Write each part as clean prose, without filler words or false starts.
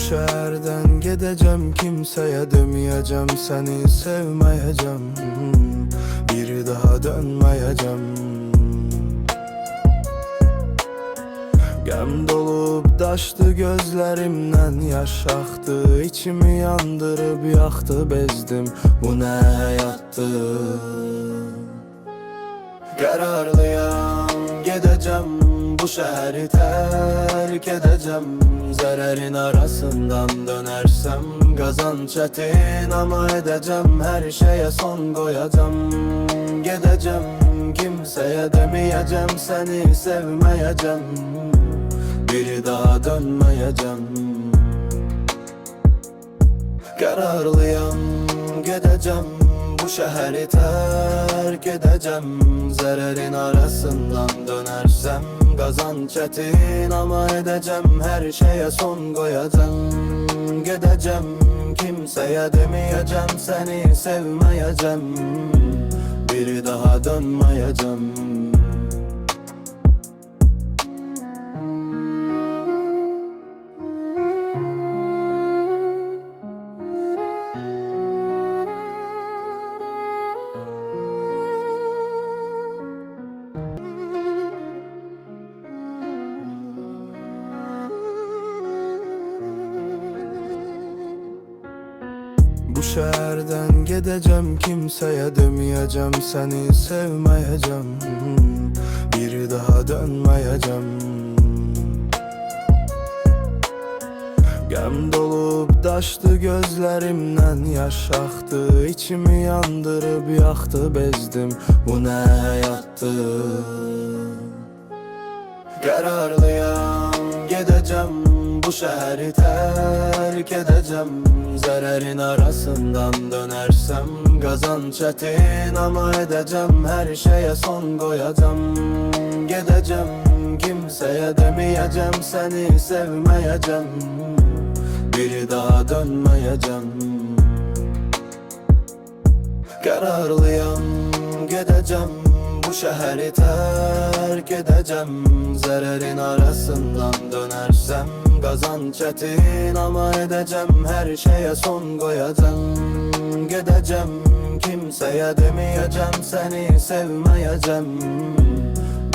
şehirden gideceğim, kimseye demeyeceğim, seni sevmeyeceğim, bir daha dönmeyeceğim. Gəm dolup daşdı gözlerimden, yaş aktı, içimi yandırıp yaktı, bezdim, bu ne hayattı. Kararlıyam, gideceğim, bu şehri terk edeceğim. Zərərin arasından dönersem kazanç çetin, ama edeceğim, her şeye son koyacağım. Gideceğim, kimseye demeyeceğim, seni sevmeyeceğim, bir daha dönmeyeceğim. Kararlıyam, gideceğim, bu şehri terk edeceğim. Zərərin arasından dönersem kazanç çetin, ama edeceğim, her şeye son koyacağım. Gideceğim, kimseye demeyeceğim, seni sevmeyeceğim, bir daha dönmeyeceğim. Bu şehirden gideceğim, kimseye demeyeceğim, seni sevmeyeceğim, bir daha dönmeyeceğim. Gəm dolup daşdı gözlerimden, yaş aktı, içimi yandırıp yaktı, bezdim, bu ne hayattı. Kararlıyam, gideceğim, bu şehri terk edeceğim. Zərərin arasından dönersem kazanç çetin, ama edeceğim, her şeye son koyacağım. Gideceğim, kimseye demeyeceğim, seni sevmeyeceğim, bir daha dönmeyeceğim. Kararlıyam, gideceğim, bu şehri terk edeceğim. Zərərin arasından dönersem kazanç çetin, ama edeceğim, her şeye son koyacağım. Gideceğim, kimseye demeyeceğim, seni sevmeyeceğim,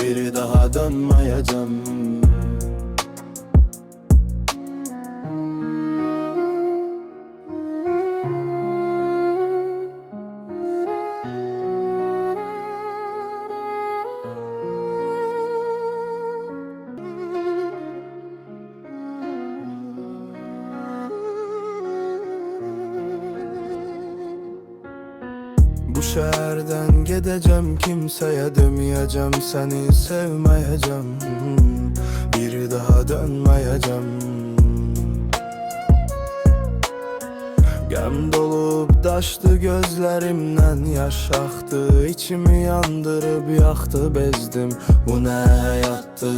bir daha dönmeyeceğim. Bu şehirden gideceğim, kimseye demeyeceğim, seni sevmeyeceğim, bir daha dönmeyeceğim. Gəm dolup daşdı gözlerimden, yaş aktı, içimi yandırıp yaktı, bezdim, bu ne hayattı.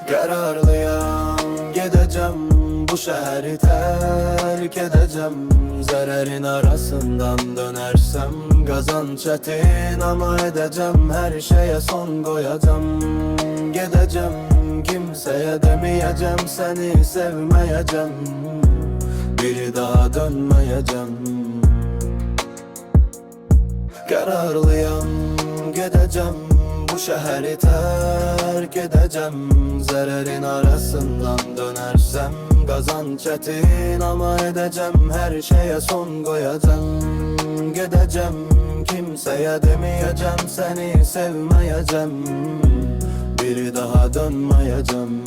Kararlıyam, gideceğim, bu şehri terk edeceğim. Zərərin arasından dönersem kazanç çetin, ama edeceğim, her şeye son koyacağım. Gideceğim, kimseye demeyeceğim, seni sevmeyeceğim, bir daha dönmeyeceğim. Kararlıyam, gideceğim, bu şehri terk edeceğim. Zərərin arasından dönersem kazanç çetin, ama edeceğim, her şeye son koyacağım. Gideceğim, kimseye demeyeceğim, seni sevmeyeceğim, bir daha dönmeyeceğim.